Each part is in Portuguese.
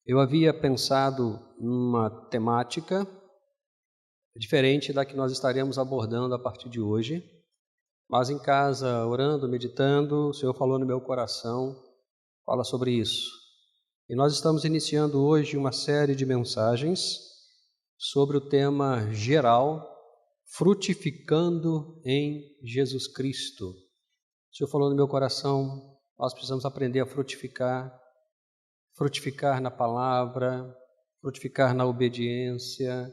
Eu havia pensado numa temática diferente da que nós estaremos abordando a partir de hoje, mas em casa, orando, meditando, o Senhor falou no meu coração, fala sobre isso. E nós estamos iniciando hoje uma série de mensagens sobre o tema geral, frutificando em Jesus Cristo. O Senhor falou no meu coração, nós precisamos aprender a frutificar na palavra, frutificar na obediência,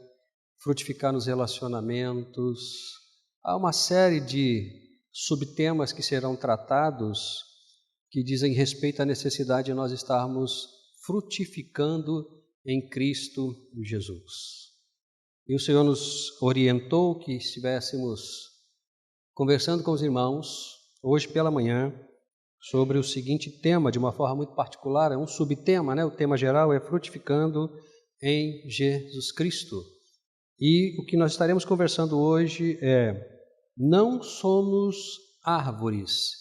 frutificar nos relacionamentos. Há uma série de subtemas que serão tratados que dizem respeito à necessidade de nós estarmos frutificando em Cristo Jesus. E o Senhor nos orientou que estivéssemos conversando com os irmãos hoje pela manhã sobre o seguinte tema, de uma forma muito particular, é um subtema, né? O tema geral é frutificando em Jesus Cristo. E o que nós estaremos conversando hoje é: não somos árvores,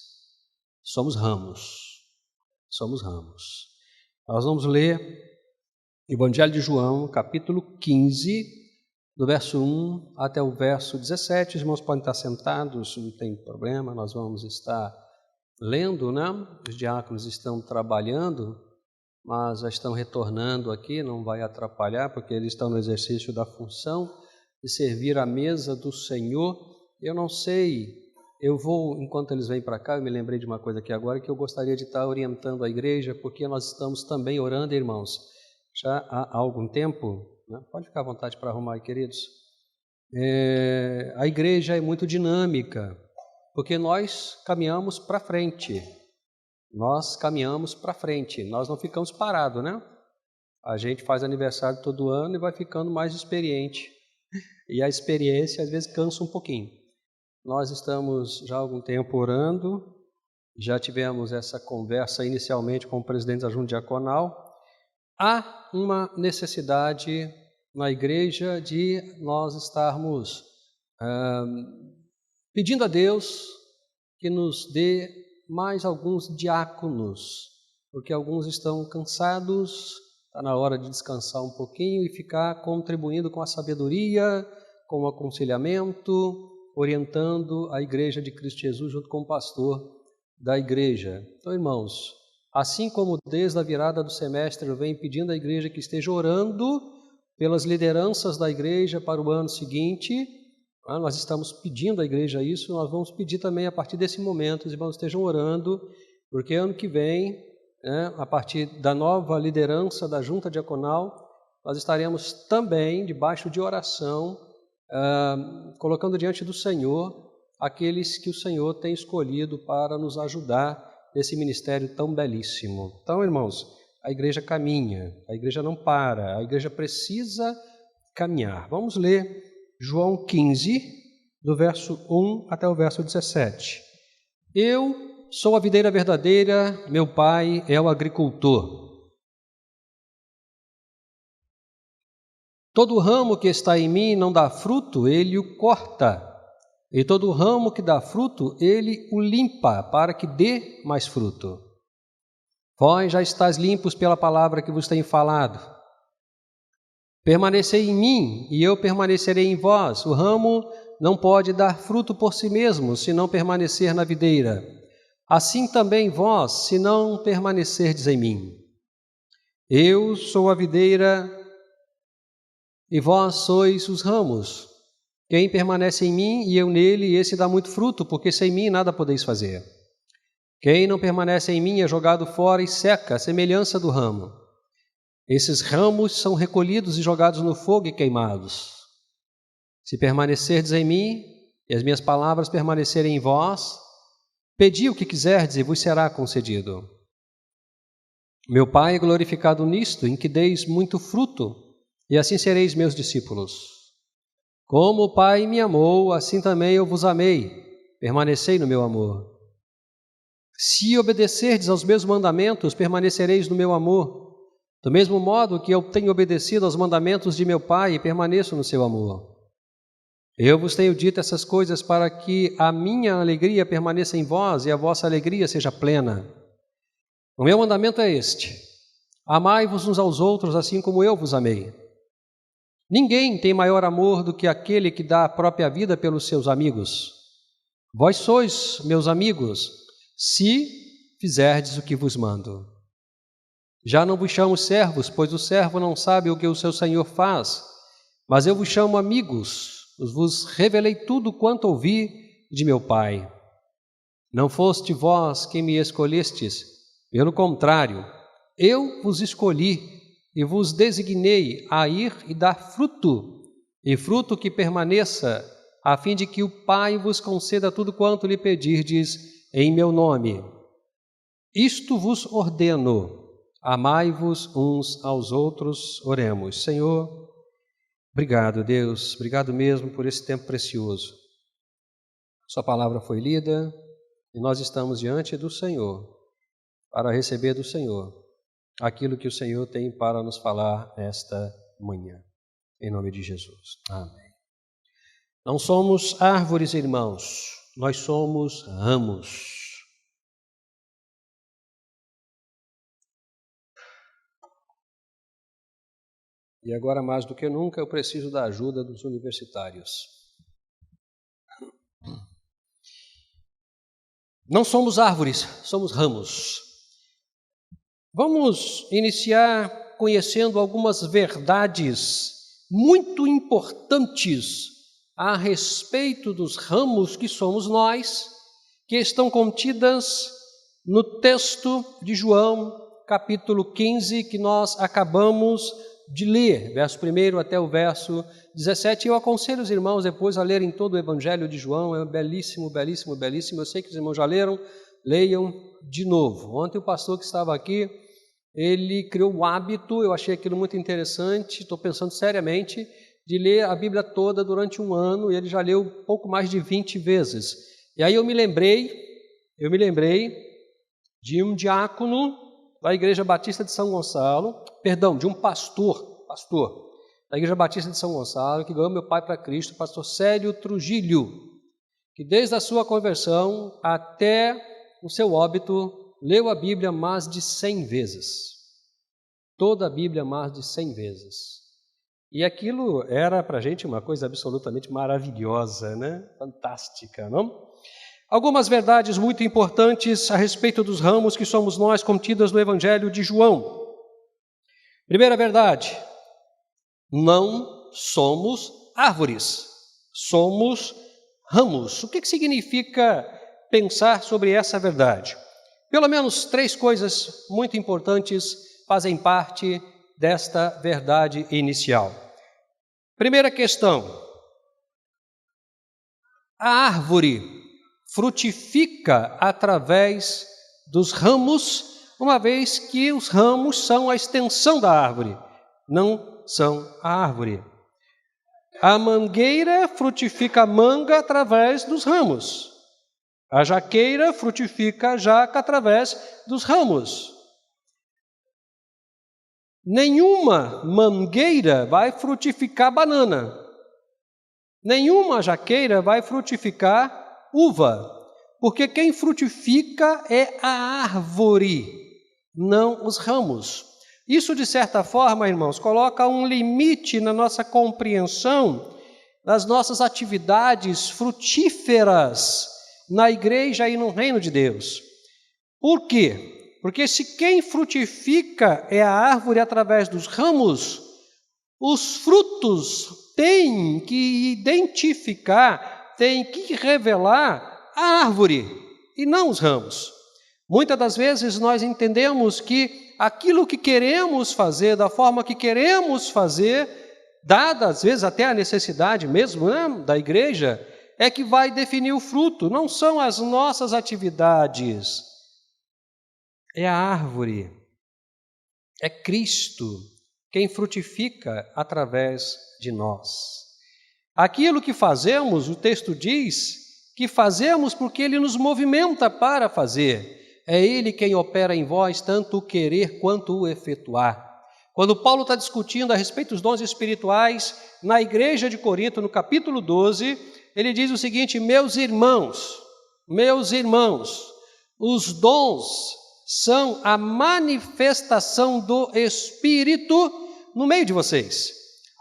somos ramos. Somos ramos. Nós vamos ler o Evangelho de João, capítulo 15, do verso 1 até o verso 17. Os irmãos podem estar sentados, não tem problema, nós vamos estar lendo, né? Os diáconos estão trabalhando, mas já estão retornando aqui, não vai atrapalhar, porque eles estão no exercício da função de servir à mesa do Senhor. Eu não sei, eu vou, enquanto eles vêm para cá, eu me lembrei de uma coisa aqui agora, que eu gostaria de estar orientando a igreja, porque nós estamos também orando, irmãos, já há algum tempo, né? Pode ficar à vontade para arrumar aí, queridos. A igreja é muito dinâmica, porque nós caminhamos para frente, nós não ficamos parados, né? A gente faz aniversário todo ano e vai ficando mais experiente, e a experiência às vezes cansa um pouquinho. Nós estamos já há algum tempo orando, já tivemos essa conversa inicialmente com o presidente adjunto diaconal. Há uma necessidade na igreja de nós estarmos pedindo a Deus que nos dê mais alguns diáconos, porque alguns estão cansados, está na hora de descansar um pouquinho e ficar contribuindo com a sabedoria, com o aconselhamento, orientando a igreja de Cristo Jesus junto com o pastor da igreja. Então, irmãos, assim como desde a virada do semestre eu venho pedindo à igreja que esteja orando pelas lideranças da igreja para o ano seguinte, nós estamos pedindo à igreja isso, nós vamos pedir também a partir desse momento, os irmãos estejam orando, porque ano que vem, a partir da nova liderança da junta diaconal, nós estaremos também debaixo de oração, colocando diante do Senhor aqueles que o Senhor tem escolhido para nos ajudar nesse ministério tão belíssimo. Então, irmãos, a igreja caminha, a igreja não para, a igreja precisa caminhar. Vamos ler João 15, do verso 1 até o verso 17. Eu sou a videira verdadeira, meu pai é o agricultor. Todo ramo que está em mim não dá fruto, ele o corta. E todo ramo que dá fruto, ele o limpa, para que dê mais fruto. Vós já estáis limpos pela palavra que vos tenho falado. Permanecei em mim, e eu permanecerei em vós. O ramo não pode dar fruto por si mesmo, se não permanecer na videira. Assim também vós, se não permanecerdes em mim. Eu sou a videira, e vós sois os ramos. Quem permanece em mim e eu nele, esse dá muito fruto, porque sem mim nada podeis fazer. Quem não permanece em mim é jogado fora e seca, a semelhança do ramo. Esses ramos são recolhidos e jogados no fogo e queimados. Se permanecerdes em mim e as minhas palavras permanecerem em vós, pedi o que quiserdes e vos será concedido. Meu Pai é glorificado nisto, em que deis muito fruto, e assim sereis meus discípulos. Como o Pai me amou, assim também eu vos amei. Permanecei no meu amor. Se obedecerdes aos meus mandamentos, permanecereis no meu amor. Do mesmo modo que eu tenho obedecido aos mandamentos de meu Pai e permaneço no seu amor. Eu vos tenho dito essas coisas para que a minha alegria permaneça em vós e a vossa alegria seja plena. O meu mandamento é este: Amai-vos uns aos outros assim como eu vos amei. Ninguém tem maior amor do que aquele que dá a própria vida pelos seus amigos. Vós sois meus amigos, se fizerdes o que vos mando. Já não vos chamo servos, pois o servo não sabe o que o seu senhor faz, mas eu vos chamo amigos, vos revelei tudo quanto ouvi de meu Pai. Não foste vós quem me escolhestes, pelo contrário, eu vos escolhi e vos designei a ir e dar fruto, e fruto que permaneça, a fim de que o Pai vos conceda tudo quanto lhe pedirdes em meu nome. Isto vos ordeno, amai-vos uns aos outros. Oremos. Senhor, obrigado, Deus, obrigado mesmo por esse tempo precioso. Sua palavra foi lida e nós estamos diante do Senhor para receber do Senhor aquilo que o Senhor tem para nos falar esta manhã. Em nome de Jesus. Amém. Não somos árvores, irmãos, nós somos ramos. E agora, mais do que nunca, eu preciso da ajuda dos universitários. Não somos árvores, somos ramos. Vamos iniciar conhecendo algumas verdades muito importantes a respeito dos ramos que somos nós, que estão contidas no texto de João, capítulo 15, que nós acabamos de ler, verso 1 até o verso 17. Eu aconselho os irmãos depois a lerem todo o Evangelho de João, é belíssimo, belíssimo, belíssimo. Eu sei que os irmãos já leram, leiam de novo. Ontem o pastor que estava aqui, ele criou o hábito, eu achei aquilo muito interessante, estou pensando seriamente, de ler a Bíblia toda durante um ano, e ele já leu pouco mais de 20 vezes. E aí eu me lembrei de um diácono da Igreja Batista de São Gonçalo, de um pastor da Igreja Batista de São Gonçalo, que ganhou meu pai para Cristo, o pastor Célio Trujillo, que desde a sua conversão até o seu óbito, leu a Bíblia mais de 100 vezes. Toda a Bíblia mais de 100 vezes. E aquilo era para a gente uma coisa absolutamente maravilhosa, né? Fantástica, não? Algumas verdades muito importantes a respeito dos ramos que somos nós, contidas no Evangelho de João. Primeira verdade, não somos árvores, somos ramos. O que significa pensar sobre essa verdade? Pelo menos 3 coisas muito importantes fazem parte desta verdade inicial. Primeira questão: a árvore frutifica através dos ramos, uma vez que os ramos são a extensão da árvore, não são a árvore. A mangueira frutifica a manga através dos ramos. A jaqueira frutifica a jaca através dos ramos. Nenhuma mangueira vai frutificar banana. Nenhuma jaqueira vai frutificar uva. Porque quem frutifica é a árvore, não os ramos. Isso, de certa forma, irmãos, coloca um limite na nossa compreensão das nossas atividades frutíferas na igreja e no reino de Deus. Por quê? Porque se quem frutifica é a árvore através dos ramos, os frutos têm que identificar, têm que revelar a árvore e não os ramos. Muitas das vezes nós entendemos que aquilo que queremos fazer, da forma que queremos fazer, dada às vezes até a necessidade mesmo, né, da igreja, é que vai definir o fruto. Não são as nossas atividades, é a árvore, é Cristo quem frutifica através de nós. Aquilo que fazemos, o texto diz que fazemos porque Ele nos movimenta para fazer. É Ele quem opera em vós tanto o querer quanto o efetuar. Quando Paulo está discutindo a respeito dos dons espirituais na igreja de Corinto, no capítulo 12, ele diz o seguinte: meus irmãos, os dons são a manifestação do Espírito no meio de vocês.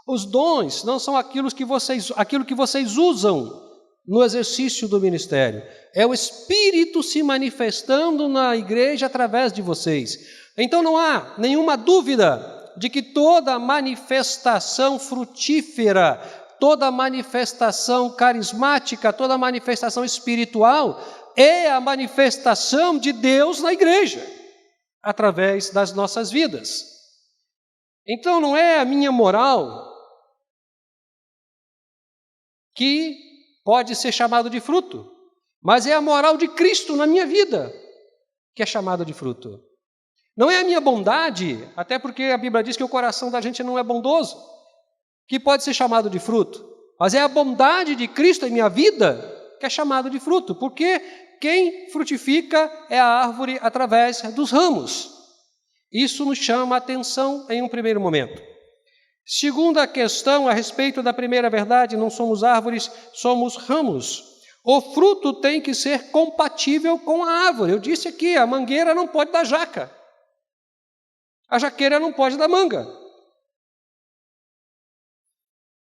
Os dons não são aquilo que vocês usam no exercício do ministério. É o Espírito se manifestando na igreja através de vocês. Então não há nenhuma dúvida de que toda manifestação frutífera, toda manifestação carismática, toda manifestação espiritual é a manifestação de Deus na igreja, através das nossas vidas. Então não é a minha moral que pode ser chamado de fruto, mas é a moral de Cristo na minha vida que é chamada de fruto. Não é a minha bondade, até porque a Bíblia diz que o coração da gente não é bondoso, que pode ser chamado de fruto, mas é a bondade de Cristo em minha vida que é chamado de fruto, porque quem frutifica é a árvore através dos ramos. Isso nos chama a atenção em um primeiro momento. Segunda questão a respeito da primeira verdade, não somos árvores, somos ramos. O fruto tem que ser compatível com a árvore. Eu disse aqui, a mangueira não pode dar jaca. A jaqueira não pode dar manga.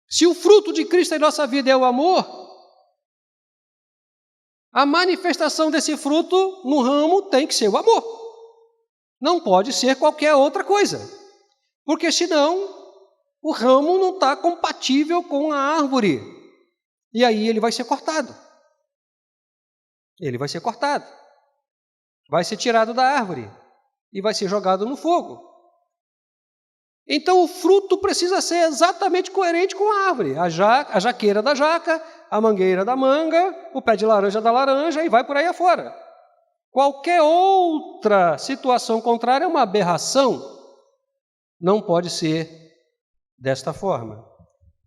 Se o fruto de Cristo em nossa vida é o amor, a manifestação desse fruto no ramo tem que ser o amor. Não pode ser qualquer outra coisa, porque senão o ramo não está compatível com a árvore. E aí ele vai ser cortado. Ele vai ser cortado. Vai ser tirado da árvore e vai ser jogado no fogo. Então o fruto precisa ser exatamente coerente com a árvore. A jaqueira da jaca, a mangueira da manga, o pé de laranja da laranja e vai por aí afora. Qualquer outra situação contrária é uma aberração. Não pode ser desta forma.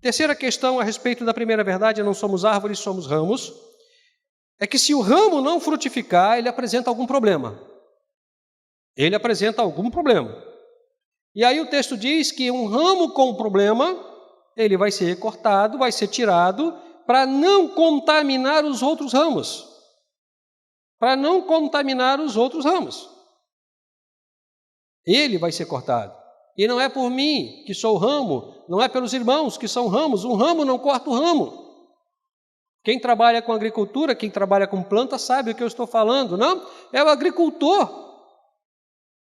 Terceira questão a respeito da primeira verdade, não somos árvores, somos ramos, é que se o ramo não frutificar, ele apresenta algum problema. Ele apresenta algum problema. E aí o texto diz que um ramo com problema, ele vai ser cortado, vai ser tirado, para não contaminar os outros ramos. Para não contaminar os outros ramos. Ele vai ser cortado. E não é por mim, que sou ramo, não é pelos irmãos que são ramos, um ramo não corta o ramo. Quem trabalha com agricultura, quem trabalha com planta, sabe o que eu estou falando, não? É o agricultor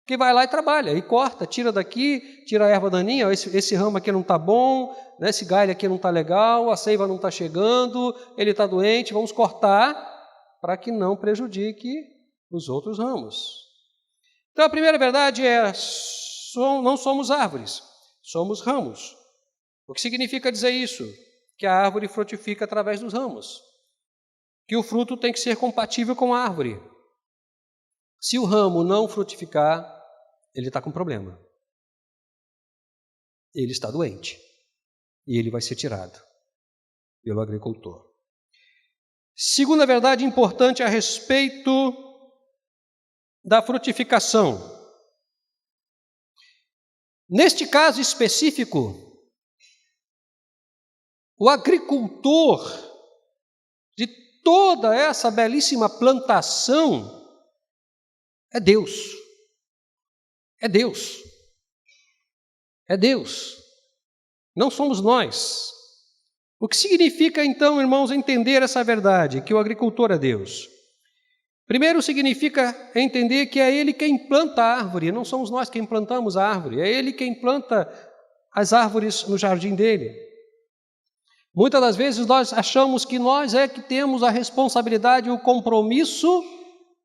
que vai lá e trabalha, e corta, tira daqui, tira a erva daninha, esse ramo aqui não está bom, né? Esse galho aqui não está legal, a seiva não está chegando, ele está doente, vamos cortar para que não prejudique os outros ramos. Então a primeira verdade é, não somos árvores, somos ramos. O que significa dizer isso? Que a árvore frutifica através dos ramos, que o fruto tem que ser compatível com a árvore. Se o ramo não frutificar, ele está com problema. Ele está doente. E ele vai ser tirado pelo agricultor. Segunda verdade importante a respeito da frutificação. Neste caso específico, o agricultor de toda essa belíssima plantação é Deus. É Deus. É Deus. Não somos nós. O que significa, então, irmãos, entender essa verdade, que o agricultor é Deus? Primeiro significa entender que é Ele quem planta a árvore, não somos nós quem plantamos a árvore, é Ele quem planta as árvores no jardim dele. Muitas das vezes nós achamos que nós é que temos a responsabilidade e o compromisso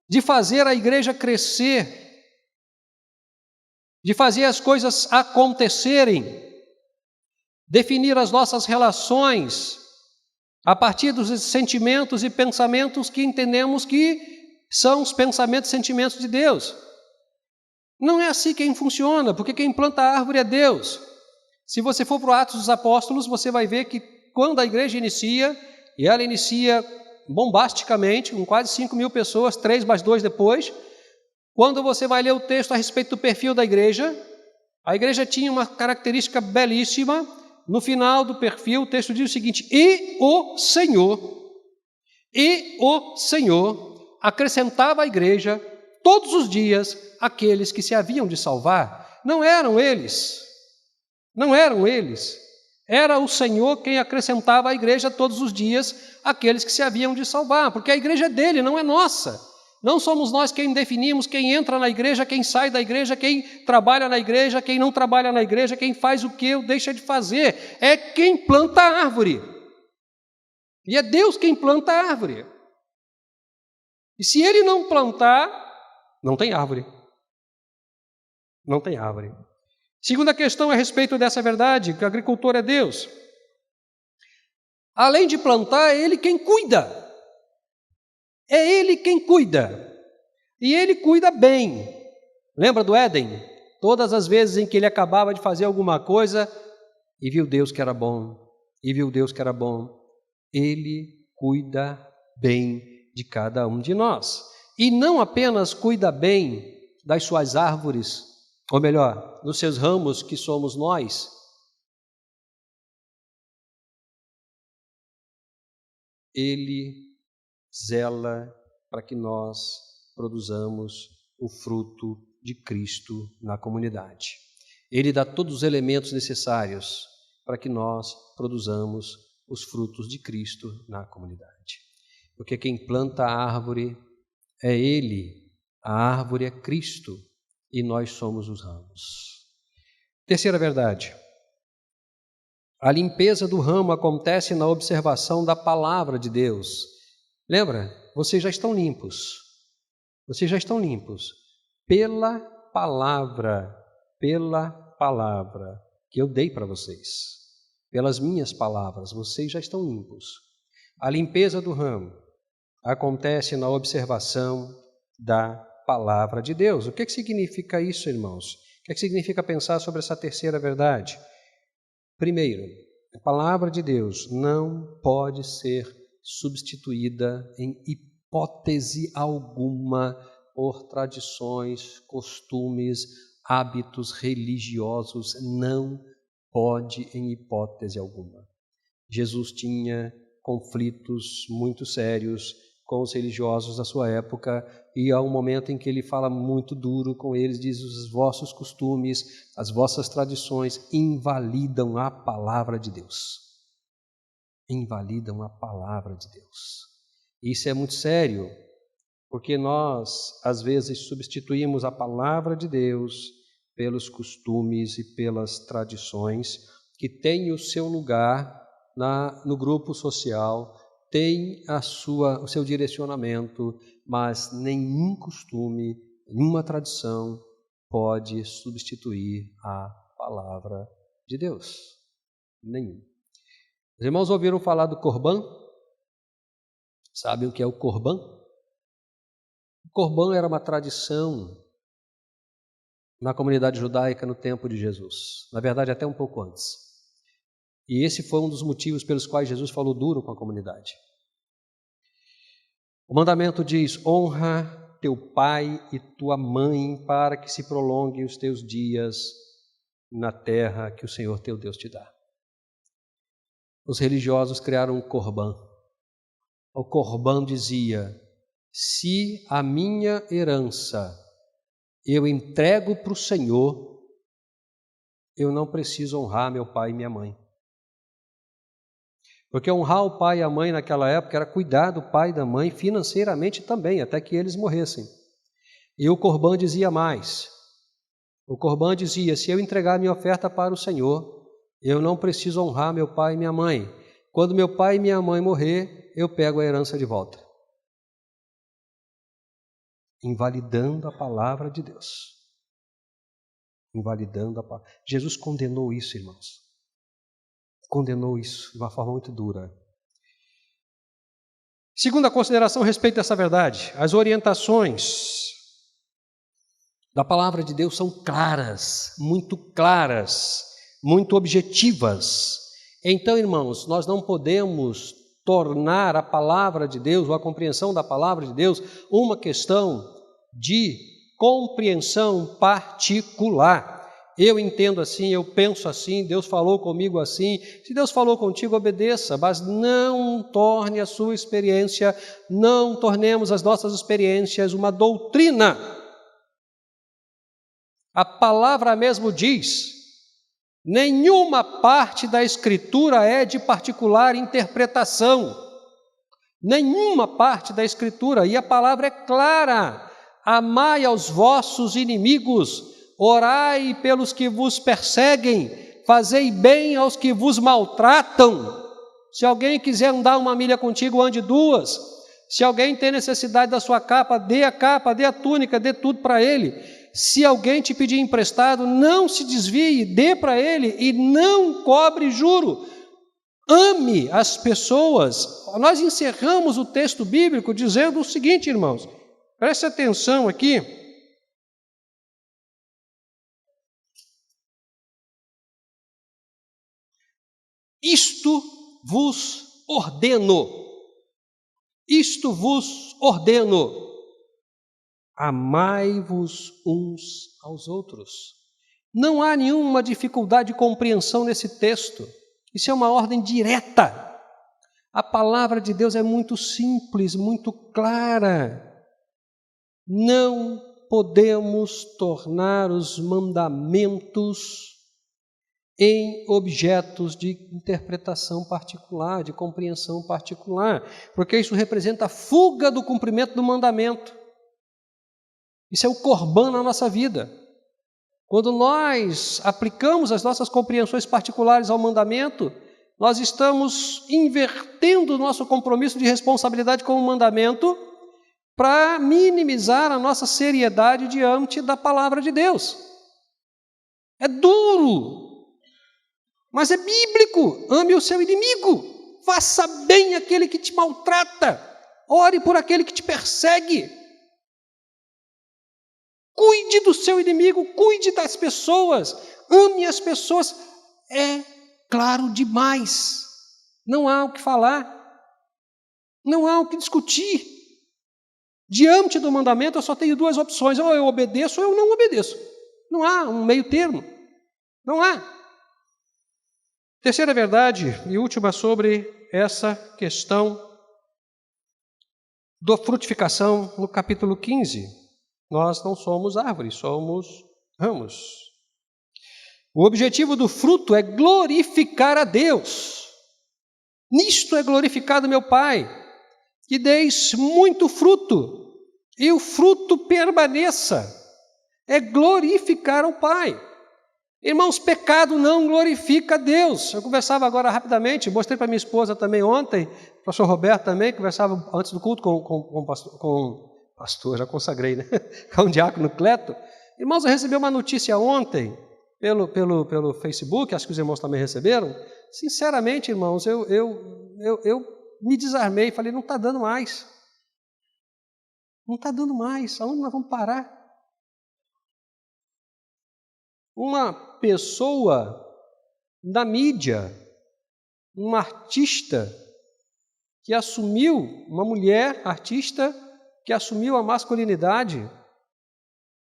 de fazer a igreja crescer, de fazer as coisas acontecerem, definir as nossas relações a partir dos sentimentos e pensamentos que entendemos que são os pensamentos e sentimentos de Deus. Não é assim que funciona, porque quem planta a árvore é Deus. Se você for para o Atos dos Apóstolos, você vai ver que quando a igreja inicia, e ela inicia bombasticamente, com quase 5.000 pessoas, 3 mais 2 depois, quando você vai ler o texto a respeito do perfil da igreja, a igreja tinha uma característica belíssima. No final do perfil, o texto diz o seguinte: e o Senhor acrescentava à igreja todos os dias aqueles que se haviam de salvar. Não eram eles. Era o Senhor quem acrescentava à igreja todos os dias aqueles que se haviam de salvar, porque a igreja é dele, não é nossa. Não somos nós quem definimos quem entra na igreja, quem sai da igreja, quem trabalha na igreja, quem não trabalha na igreja, quem faz o que ou deixa de fazer. É quem planta a árvore. E é Deus quem planta a árvore. E se ele não plantar, não tem árvore. Não tem árvore. Segunda questão a respeito dessa verdade, que o agricultor é Deus. Além de plantar, é ele quem cuida. É ele quem cuida. E ele cuida bem. Lembra do Éden? Todas as vezes em que ele acabava de fazer alguma coisa, e viu Deus que era bom, ele cuida bem de cada um de nós. E não apenas cuida bem das suas árvores, ou melhor, dos seus ramos, que somos nós. Ele zela para que nós produzamos o fruto de Cristo na comunidade. Ele dá todos os elementos necessários para que nós produzamos os frutos de Cristo na comunidade. Porque quem planta a árvore é Ele, a árvore é Cristo e nós somos os ramos. Terceira verdade. A limpeza do ramo acontece na observação da palavra de Deus. Lembra? Vocês já estão limpos. Vocês já estão limpos pela palavra que eu dei para vocês. Pelas minhas palavras, vocês já estão limpos. A limpeza do ramo acontece na observação da palavra de Deus. O que significa isso, irmãos? O que significa pensar sobre essa terceira verdade? Primeiro, a palavra de Deus não pode ser substituída em hipótese alguma por tradições, costumes, hábitos religiosos. Não pode em hipótese alguma. Jesus tinha conflitos muito sérios com os religiosos da sua época, e há um momento em que ele fala muito duro com eles, diz: os vossos costumes, as vossas tradições invalidam a palavra de Deus. Invalidam a palavra de Deus. Isso é muito sério, porque nós, às vezes, substituímos a palavra de Deus pelos costumes e pelas tradições que têm o seu lugar no grupo social, tem o seu direcionamento, mas nenhum costume, nenhuma tradição pode substituir a palavra de Deus. Nenhum. Os irmãos ouviram falar do Corban? Sabem o que é o Corban? O Corban era uma tradição na comunidade judaica no tempo de Jesus. Na verdade, até um pouco antes. E esse foi um dos motivos pelos quais Jesus falou duro com a comunidade. O mandamento diz: honra teu pai e tua mãe para que se prolonguem os teus dias na terra que o Senhor teu Deus te dá. Os religiosos criaram um corban. O corban dizia: se a minha herança eu entrego para o Senhor, eu não preciso honrar meu pai e minha mãe. Porque honrar o pai e a mãe naquela época era cuidar do pai e da mãe financeiramente também, até que eles morressem. E o Corban dizia mais. O Corban dizia: se eu entregar minha oferta para o Senhor, eu não preciso honrar meu pai e minha mãe. Quando meu pai e minha mãe morrer, eu pego a herança de volta. Invalidando a palavra de Deus. Invalidando a palavra. Jesus condenou isso, irmãos. Condenou isso de uma forma muito dura. Segunda consideração a respeito dessa verdade: as orientações da palavra de Deus são claras, muito objetivas. Então, irmãos, nós não podemos tornar a palavra de Deus, ou a compreensão da palavra de Deus, uma questão de compreensão particular. Eu entendo assim, eu penso assim, Deus falou comigo assim. Se Deus falou contigo, obedeça, mas não torne a sua experiência, não tornemos as nossas experiências uma doutrina. A palavra mesmo diz: nenhuma parte da Escritura é de particular interpretação. Nenhuma parte da Escritura. E a palavra é clara: amai aos vossos inimigos, orai pelos que vos perseguem, fazei bem aos que vos maltratam. Se alguém quiser andar uma milha contigo, ande duas. Se alguém tem necessidade da sua capa, dê a túnica, dê tudo para ele. Se alguém te pedir emprestado, não se desvie, dê para ele e não cobre juro. Ame as pessoas. Nós encerramos o texto bíblico dizendo o seguinte, irmãos, preste atenção aqui. Isto vos ordeno. Isto vos ordeno: amai-vos uns aos outros. Não há nenhuma dificuldade de compreensão nesse texto. Isso é uma ordem direta. A palavra de Deus é muito simples, muito clara. Não podemos tornar os mandamentos em objetos de interpretação particular, de compreensão particular, porque isso representa a fuga do cumprimento do mandamento. Isso é o corban na nossa vida. Quando nós aplicamos as nossas compreensões particulares ao mandamento, nós estamos invertendo o nosso compromisso de responsabilidade com o mandamento para minimizar a nossa seriedade diante da palavra de Deus. É duro, mas é bíblico. Ame o seu inimigo, faça bem aquele que te maltrata, ore por aquele que te persegue. Cuide do seu inimigo, cuide das pessoas, ame as pessoas. É claro demais. Não há o que falar, não há o que discutir. Diante do mandamento eu só tenho duas opções: ou eu obedeço ou eu não obedeço. Não há um meio termo, não há. Terceira verdade e última sobre essa questão da frutificação no capítulo 15. Nós não somos árvores, somos ramos. O objetivo do fruto é glorificar a Deus. Nisto é glorificado meu Pai, que deis muito fruto, e o fruto permaneça. É glorificar ao Pai. Irmãos, pecado não glorifica a Deus. Eu conversava agora rapidamente, mostrei para minha esposa também ontem, o pastor Roberto também, conversava antes do culto com pastor, já consagrei, né? Com o diácono Cleto. Irmãos, eu recebi uma notícia ontem, pelo Facebook, acho que os irmãos também receberam. Sinceramente, irmãos, eu me desarmei, falei, não está dando mais. Não está dando mais, aonde nós vamos parar? Uma pessoa da mídia, um artista que assumiu, uma mulher artista que assumiu a masculinidade,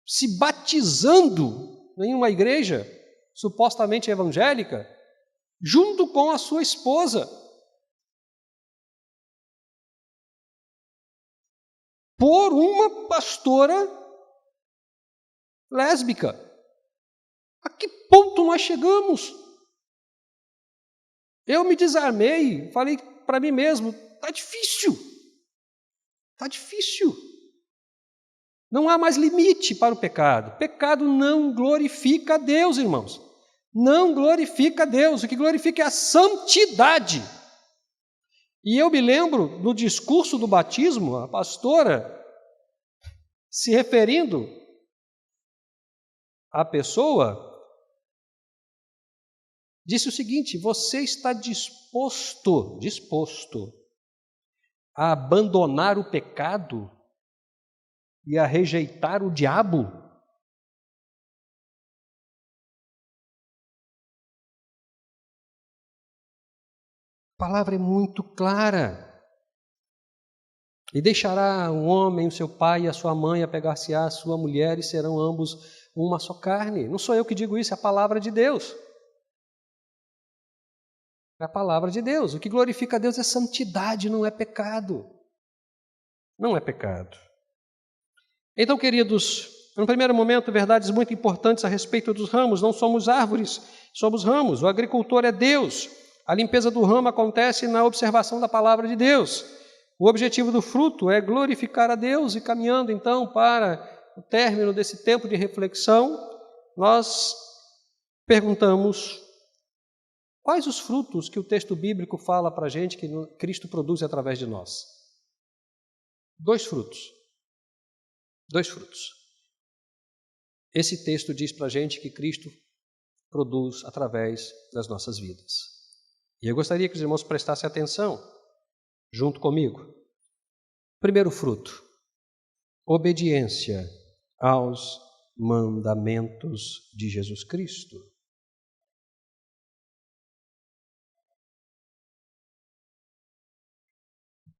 se batizando em uma igreja supostamente evangélica, junto com a sua esposa. Por uma pastora lésbica. A que ponto nós chegamos? Eu me desarmei, falei para mim mesmo, está difícil. Está difícil. Não há mais limite para o pecado. Pecado não glorifica a Deus, irmãos. Não glorifica a Deus. O que glorifica é a santidade. E eu me lembro do discurso do batismo, a pastora, se referindo à pessoa, disse o seguinte: você está disposto a abandonar o pecado e a rejeitar o diabo? A palavra é muito clara. E deixará o homem, o seu pai e a sua mãe, apegar-se-á a sua mulher, e serão ambos uma só carne. Não sou eu que digo isso, é a palavra de Deus. É a palavra de Deus. O que glorifica a Deus é santidade, não é pecado. Não é pecado. Então, queridos, No primeiro momento, verdades muito importantes a respeito dos ramos. Não somos árvores, somos ramos. O agricultor é Deus. A limpeza do ramo acontece na observação da palavra de Deus. O objetivo do fruto é glorificar a Deus, e caminhando então para o término desse tempo de reflexão, nós perguntamos: quais os frutos que o texto bíblico fala para a gente que Cristo produz através de nós? 2 frutos. 2 frutos. Esse texto diz para a gente que Cristo produz através das nossas vidas. E eu gostaria que os irmãos prestassem atenção junto comigo. Primeiro fruto: obediência aos mandamentos de Jesus Cristo.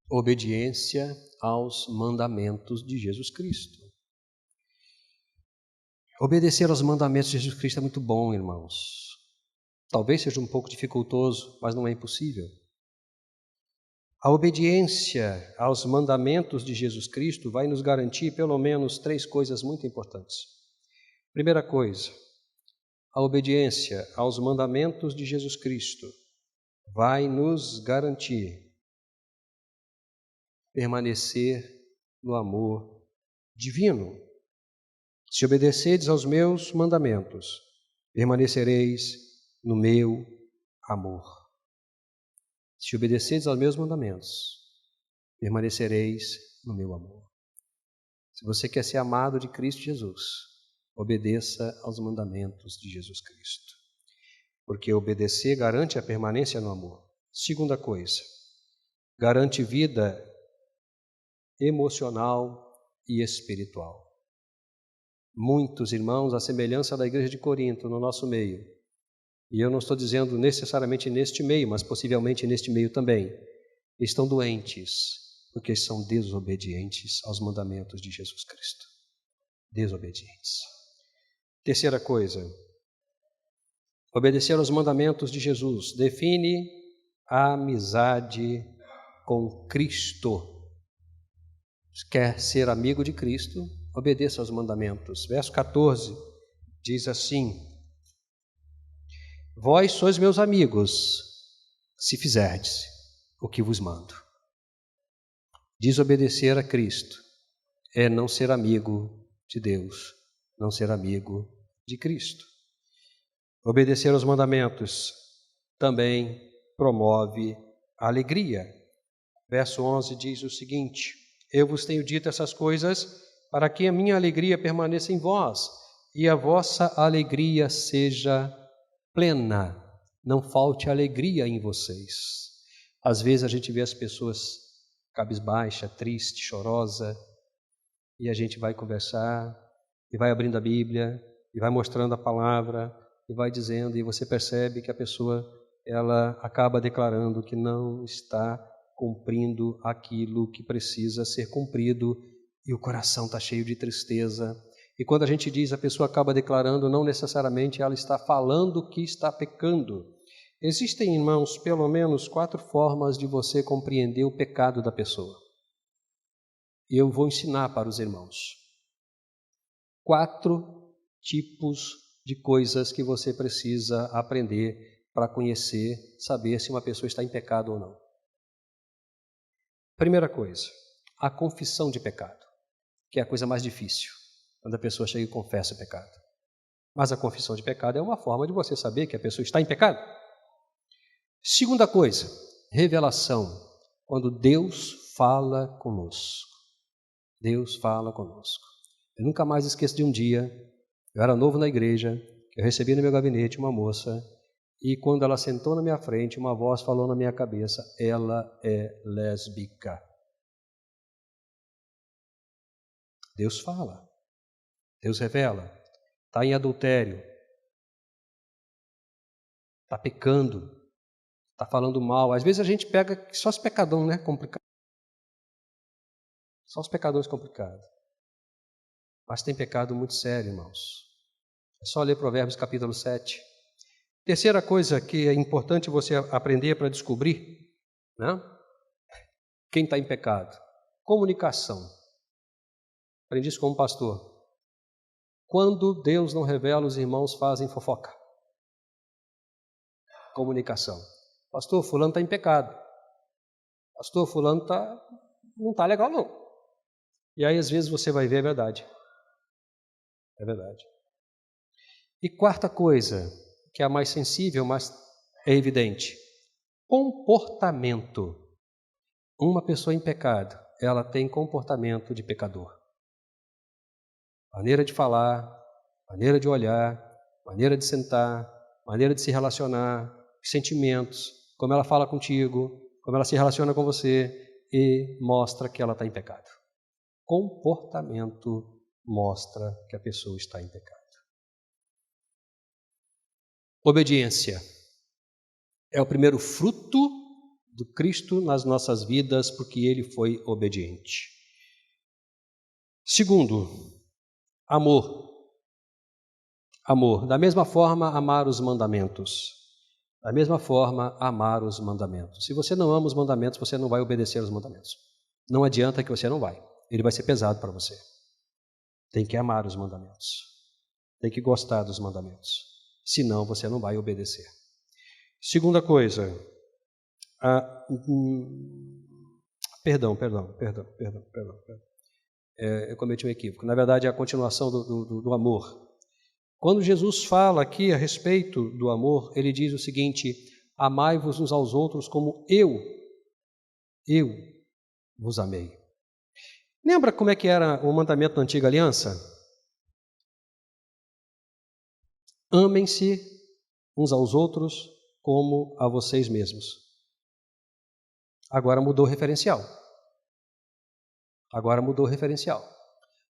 Obediência aos mandamentos de Jesus Cristo. Obedecer aos mandamentos de Jesus Cristo é muito bom, irmãos. Talvez seja um pouco dificultoso, mas não é impossível. A obediência aos mandamentos de Jesus Cristo vai nos garantir pelo menos 3 coisas muito importantes. Primeira coisa, a obediência aos mandamentos de Jesus Cristo vai nos garantir permanecer no amor divino. Se obedeceres aos meus mandamentos, permanecereis no meu amor. Se obedeceres aos meus mandamentos, permanecereis no meu amor. Se você quer ser amado de Cristo Jesus, obedeça aos mandamentos de Jesus Cristo. Porque obedecer garante a permanência no amor. Segunda coisa, garante vida emocional e espiritual. Muitos irmãos, à semelhança da igreja de Corinto, no nosso meio, e eu não estou dizendo necessariamente neste meio, mas possivelmente neste meio também, estão doentes, porque são desobedientes aos mandamentos de Jesus Cristo. Desobedientes. Terceira coisa, obedecer aos mandamentos de Jesus define a amizade com Cristo. Quer ser amigo de Cristo, obedeça aos mandamentos. Verso 14 diz assim: vós sois meus amigos, se fizerdes o que vos mando. Desobedecer a Cristo é não ser amigo de Deus, não ser amigo de Cristo. Obedecer aos mandamentos também promove a alegria. Verso 11 diz o seguinte: eu vos tenho dito essas coisas para que a minha alegria permaneça em vós e a vossa alegria seja plena. Não falte alegria em vocês. Às vezes a gente vê as pessoas cabisbaixa, triste, chorosa, e a gente vai conversar e vai abrindo a Bíblia e vai mostrando a palavra e vai dizendo, e você percebe que a pessoa ela acaba declarando que não está cumprindo aquilo que precisa ser cumprido, e o coração está cheio de tristeza. E quando a gente diz, a pessoa acaba declarando, não necessariamente ela está falando que está pecando. Existem, irmãos, pelo menos 4 formas de você compreender o pecado da pessoa. E eu vou ensinar para os irmãos 4 tipos de coisas que você precisa aprender para conhecer, saber se uma pessoa está em pecado ou não. Primeira coisa, a confissão de pecado, que é a coisa mais difícil, quando a pessoa chega e confessa o pecado. Mas a confissão de pecado é uma forma de você saber que a pessoa está em pecado. Segunda coisa, revelação, quando Deus fala conosco. Deus fala conosco. Eu nunca mais esqueço de um dia, eu era novo na igreja, eu recebi no meu gabinete uma moça, e quando ela sentou na minha frente, uma voz falou na minha cabeça: ela é lésbica. Deus fala, Deus revela, está em adultério, está pecando, está falando mal. Às vezes a gente pega só os pecadões, né? Complicado. Só os pecadores complicados. Mas tem pecado muito sério, irmãos. É só ler Provérbios capítulo 7. Terceira coisa que é importante você aprender para descobrir, né? Quem está em pecado. Comunicação. Aprendi isso como pastor. Quando Deus não revela, os irmãos fazem fofoca. Comunicação. Pastor, fulano está em pecado. Pastor, fulano não está legal não. E aí às vezes você vai ver a verdade. É verdade. E quarta coisa, que é a mais sensível, mas é evidente. Comportamento. Uma pessoa em pecado, ela tem comportamento de pecador. Maneira de falar, maneira de olhar, maneira de sentar, maneira de se relacionar, sentimentos, como ela fala contigo, como ela se relaciona com você, e mostra que ela está em pecado. Comportamento mostra que a pessoa está em pecado. Obediência é o primeiro fruto do Cristo nas nossas vidas, porque Ele foi obediente. Segundo, amor. Amor. Da mesma forma, amar os mandamentos. Da mesma forma, amar os mandamentos. Se você não ama os mandamentos, você não vai obedecer aos mandamentos. Não adianta que você não vai. Ele vai ser pesado para você. Tem que amar os mandamentos. Tem que gostar dos mandamentos. Senão, você não vai obedecer. Segunda coisa. Perdão. Eu cometi um equívoco. Na verdade, é a continuação do amor. Quando Jesus fala aqui a respeito do amor, ele diz o seguinte: amai-vos uns aos outros como eu vos amei. Lembra como é que era o mandamento da antiga aliança? Amem-se uns aos outros como a vocês mesmos. Agora mudou o referencial.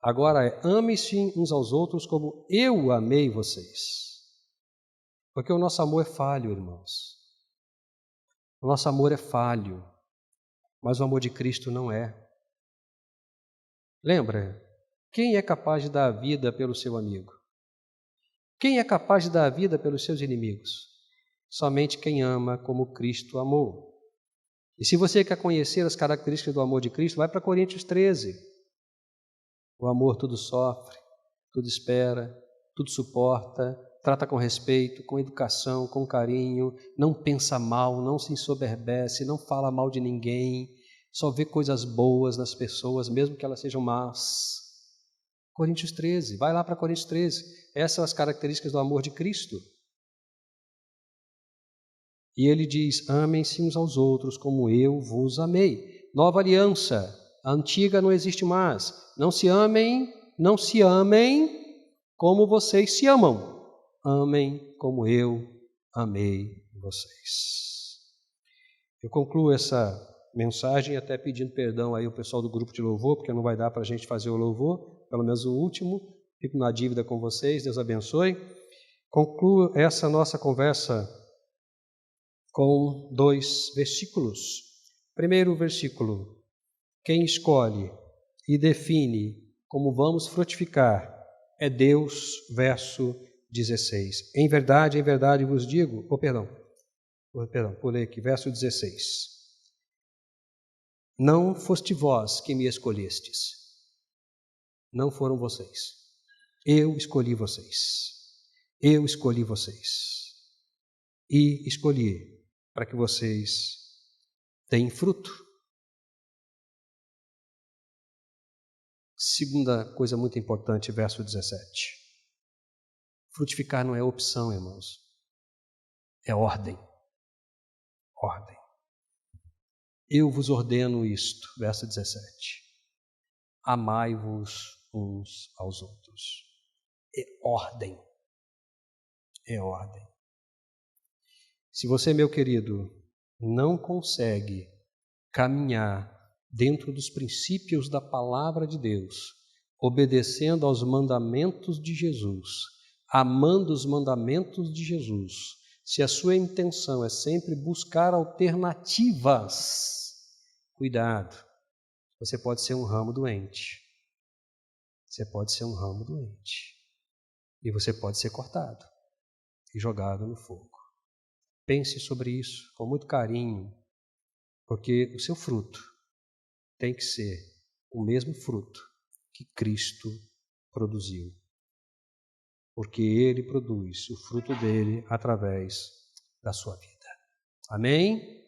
Agora é amem-se uns aos outros como eu amei vocês. Porque o nosso amor é falho, irmãos. O nosso amor é falho, mas o amor de Cristo não é. Lembra? Quem é capaz de dar a vida pelo seu amigo? Quem é capaz de dar a vida pelos seus inimigos? Somente quem ama como Cristo amou. E se você quer conhecer as características do amor de Cristo, vai para Coríntios 13. O amor tudo sofre, tudo espera, tudo suporta, trata com respeito, com educação, com carinho, não pensa mal, não se ensoberbece, não fala mal de ninguém, só vê coisas boas nas pessoas, mesmo que elas sejam más. Coríntios 13, vai lá para Coríntios 13. Essas são as características do amor de Cristo. E ele diz: amem-se uns aos outros como eu vos amei. Nova aliança, a antiga não existe mais. Não se amem como vocês se amam. Amem como eu amei vocês. Eu concluo essa mensagem até pedindo perdão aí ao pessoal do grupo de louvor, porque não vai dar para a gente fazer o louvor, pelo menos o último. Fico na dívida com vocês, Deus abençoe. Concluo essa nossa conversa com 2 versículos. Primeiro versículo: quem escolhe e define como vamos frutificar é Deus, verso 16. Em verdade vos digo, pulei aqui, verso 16. Não foste vós que me escolhestes, não foram vocês. Eu escolhi vocês. E escolhi para que vocês tenham fruto. Segunda coisa muito importante, verso 17. Frutificar não é opção, irmãos. É ordem. Ordem. Eu vos ordeno isto, verso 17. Amai-vos uns aos outros. É ordem. É ordem. Se você, meu querido, não consegue caminhar dentro dos princípios da palavra de Deus, obedecendo aos mandamentos de Jesus, amando os mandamentos de Jesus, se a sua intenção é sempre buscar alternativas, cuidado, você pode ser um ramo doente. E você pode ser cortado e jogado no fogo. Pense sobre isso com muito carinho, porque o seu fruto tem que ser o mesmo fruto que Cristo produziu. porque Ele produz o fruto dele através da sua vida. Amém?